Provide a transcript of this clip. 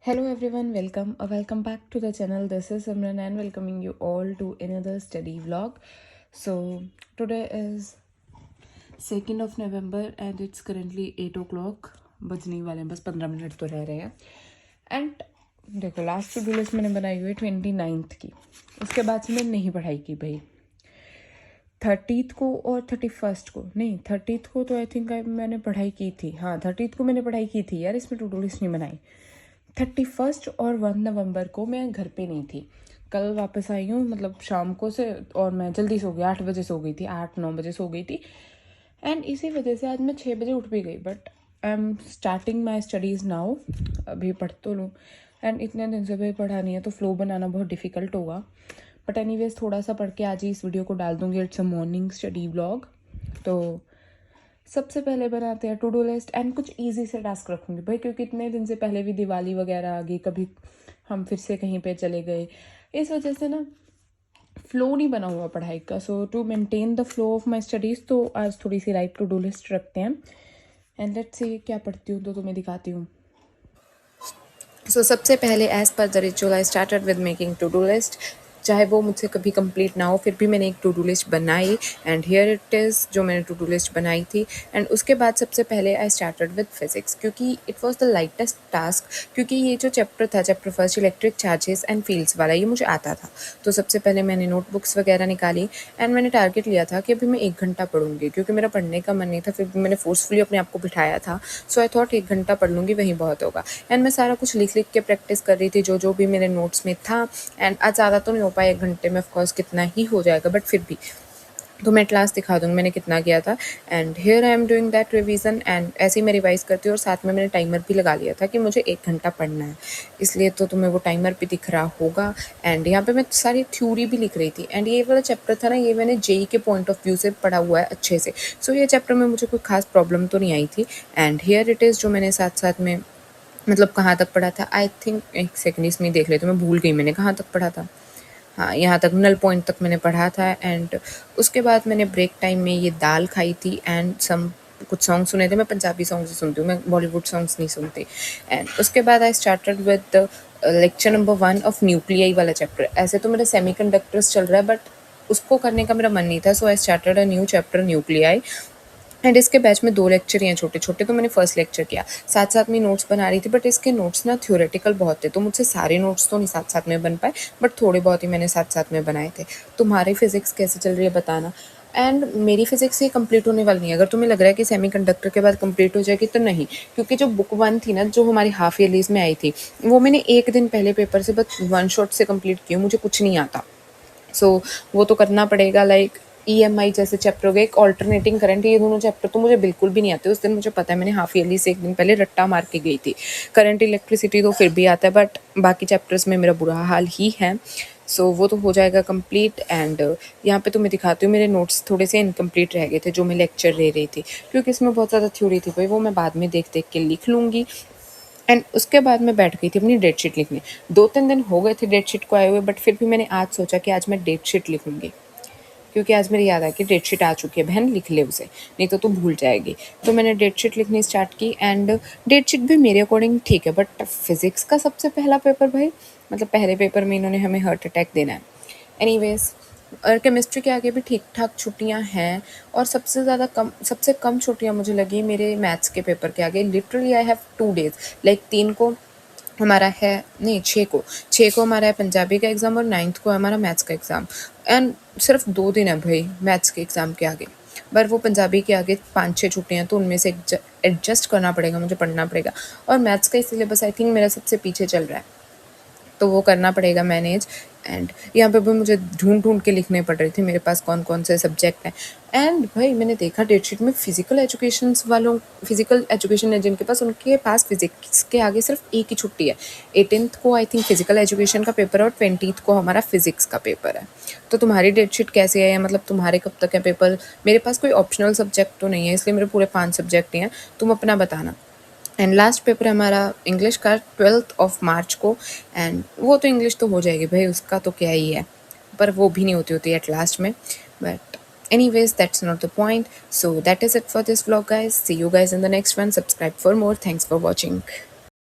Hello everyone, welcome back to the channel. This is Simran and welcoming you all to another study vlog. So today is 2nd of November and it's currently 8 o'clock. बजने वाले हैं, बस 15 minute तो रह रहे हैं. And देखो last to do list मैंने बनाई हुई है 29th की. उसके बाद से मैंने नहीं पढ़ाई की भाई. 30th को और 31st को नहीं, 30th को तो आई थिंक मैंने पढ़ाई की थी. हाँ 30th को मैंने पढ़ाई की थी यार, इसमें टू डू लिस्ट नहीं बनाई. 31st और 1 नवंबर को मैं घर पे नहीं थी. कल वापस आई हूँ, मतलब शाम को से, और मैं जल्दी सो गई. 8 बजे सो गई थी, 8-9 बजे सो गई थी. एंड इसी वजह से आज मैं 6 बजे उठ भी गई. But I am starting my studies now. अभी पढ़ तो लूँ. एंड इतने दिन से भी पढ़ा नहीं है तो फ्लो बनाना बहुत डिफ़िकल्ट होगा. बट एनीवेज थोड़ा सा पढ़ के आज ही इस वीडियो को डाल दूँगी. It's a morning study vlog. तो सबसे पहले बनाते हैं टू डू लिस्ट. एंड कुछ इजी से टास्क रखूँगी भाई, क्योंकि इतने दिन से पहले भी दिवाली वगैरह आ गई, कभी हम फिर से कहीं पे चले गए, इस वजह से ना फ्लो नहीं बना हुआ पढ़ाई का. So to maintain the flow of my studies तो आज थोड़ी सी राइट टू डू लिस्ट रखते हैं. एंड लेट्स सी क्या पढ़ती हूँ तो तुम्हें दिखाती हूँ. सो सबसे पहले as per the ritual I started with making to do list. चाहे वो मुझसे कभी कंप्लीट ना हो, फिर भी मैंने एक टू डू लिस्ट बनाई. एंड हियर इट इज़ जो मैंने टू डू लिस्ट बनाई थी. एंड उसके बाद सबसे पहले आई स्टार्टेड विद फिजिक्स, क्योंकि it was the lightest task. क्योंकि ये जो चैप्टर था, chapter first electric charges and fields वाला, ये मुझे आता था. तो सबसे पहले मैंने नोटबुक्स वगैरह निकाली. एंड मैंने टारगेट लिया था कि अभी मैं 1 घंटा पढ़ूंगी, क्योंकि मेरा पढ़ने का मन नहीं था. फिर भी मैंने फोर्सफुली अपने आप को बिठाया था. सो आई थॉट 1 घंटा पढ़ लूँगी, वही बहुत होगा. एंड मैं सारा कुछ लिख लिख के प्रैक्टिस कर रही थी, जो जो भी मेरे नोट्स में था. एंड आज ज़्यादा तो नहीं हो पाया 1 घंटे में, ऑफकोर्स कितना ही हो जाएगा, बट फिर भी तो मैं क्लास दिखा दूँगी मैंने कितना किया था. And here I am doing that revision. And ऐसे ही मैं रिवाइज़ करती हूँ, और साथ में मैंने टाइमर भी लगा लिया था कि मुझे 1 घंटा पढ़ना है, इसलिए तो तुम्हें वो टाइमर भी दिख रहा होगा. एंड यहाँ पे मैं सारी थ्योरी भी लिख रही थी. एंड ये वाला चैप्टर था ना, ये मैंने जेई के पॉइंट ऑफ व्यू से पढ़ा हुआ है अच्छे से. सो ये चैप्टर में मुझे कोई खास प्रॉब्लम तो नहीं आई थी. एंड हियर इट इज़ जो मैंने साथ साथ में मतलब कहाँ तक पढ़ा था. आई थिंक एक सेकेंड इसमें देख लेते, मैं भूल गई मैंने कहाँ तक पढ़ा था. हाँ, यहाँ तक नल पॉइंट तक मैंने पढ़ा था. एंड उसके बाद मैंने ब्रेक टाइम में ये दाल खाई थी. एंड कुछ सॉन्ग सुने थे. मैं पंजाबी सॉन्ग्स ही सुनती हूँ, मैं बॉलीवुड सॉन्ग्स नहीं सुनती. एंड उसके बाद आई started with lecture number 1 of nuclei वाला चैप्टर. ऐसे तो मेरा सेमीकंडक्टर्स चल रहा है, बट उसको करने का मेरा मन नहीं था. So I started a new chapter nuclei. And इसके बैच में 2 लेक्चर ही हैं छोटे छोटे, तो मैंने फर्स्ट लेक्चर किया. साथ साथ में नोट्स बना रही थी, बट इसके नोट्स ना थ्योरेटिकल बहुत थे, तो मुझसे सारे नोट्स तो नहीं साथ साथ में बन पाए, बट थोड़े बहुत ही मैंने साथ साथ में बनाए थे. तुम्हारी फिजिक्स कैसे चल रही है बताना. एंड मेरी फिजिक्स ये कंप्लीट होने वाली नहीं है. अगर तुम्हें लग रहा है कि सेमी कंडक्टर के बाद कंप्लीट हो जाएगी, तो नहीं, क्योंकि जो बुक 1 थी ना, जो हमारी हाफ ईयरलीज में आई थी, वो मैंने 1 दिन पहले पेपर से बस 1 शॉट से कंप्लीट की. मुझे कुछ नहीं आता. सो वो तो करना पड़ेगा. लाइक ईएमआई जैसे चैप्टर हो गए, एक ऑल्टरनेटिंग करंट, ये दोनों चैप्टर तो मुझे बिल्कुल भी नहीं आते. उस दिन मुझे पता है, मैंने हाफ ईयरली से 1 दिन पहले रट्टा मार के गई थी. करंट इलेक्ट्रिसिटी तो फिर भी आता है, बट बाकी चैप्टर्स में मेरा बुरा हाल ही है. सो वो तो हो जाएगा कंप्लीट. एंड यहाँ पे तो मैं दिखाती हूँ, मेरे नोट्स थोड़े से इनकम्प्लीट रह गए थे जो मैं लेक्चर ले रही थी, क्योंकि इसमें बहुत ज़्यादा थ्योरी थी भाई. वो मैं बाद में देख देख के लिख लूँगी. एंड उसके बाद मैं बैठ गई थी अपनी डेट शीट लिखने. 2-3 दिन हो गए थे डेट शीट को आए हुए, बट फिर भी मैंने आज सोचा कि आज मैं डेट शीट लिखूंगी, क्योंकि आज मेरी याद आई कि डेट शीट आ चुकी है, बहन लिख ले उसे, नहीं तो तू भूल जाएगी. तो मैंने डेट शीट लिखनी स्टार्ट की. एंड डेट शीट भी मेरे अकॉर्डिंग ठीक है, बट फिज़िक्स का सबसे पहला पेपर भाई, मतलब पहले पेपर में इन्होंने हमें हार्ट अटैक देना है. एनीवेज, और केमिस्ट्री के आगे भी ठीक ठाक छुट्टियां हैं. और सबसे कम छुट्टियां मुझे लगी मेरे मैथ्स के पेपर के आगे. Literally I have 2 days. Like 3 को हमारा है, नहीं 6 को हमारा है पंजाबी का एग्ज़ाम, और 9th को हमारा मैथ्स का एग्ज़ाम. एंड सिर्फ 2 दिन है भाई मैथ्स के एग्ज़ाम के आगे, पर वो पंजाबी के आगे 5-6 छुट्टियाँ, तो उनमें से एडजस्ट करना पड़ेगा, मुझे पढ़ना पड़ेगा. और मैथ्स का सिलेबस आई थिंक मेरा सबसे पीछे चल रहा है, तो वो करना पड़ेगा मैनेज. एंड यहाँ पे भी मुझे ढूंढ के लिखने पड़ रही थी मेरे पास कौन कौन से सब्जेक्ट हैं. एंड भाई मैंने देखा डेटशीट में फिजिकल एजुकेशन है जिनके पास, उनके पास फिजिक्स के आगे सिर्फ एक ही छुट्टी है. 18th को आई थिंक फिजिकल एजुकेशन का पेपर है, और 20th को हमारा फिजिक्स का पेपर है. तो तुम्हारी डेटशीट कैसे है, मतलब तुम्हारे कब तक है पेपर. मेरे पास कोई ऑप्शनल सब्जेक्ट तो नहीं है, इसलिए मेरे पूरे 5 सब्जेक्ट ही हैं. तुम अपना बताना. एंड लास्ट पेपर हमारा इंग्लिश का 12th ऑफ मार्च को. एंड वो तो इंग्लिश तो हो जाएगी भाई, उसका तो क्या ही है, पर वो भी नहीं होती एट लास्ट में. But anyways, that's not the point. So that is it for this vlog guys. See you guys in the next one. Subscribe for more. Thanks for watching.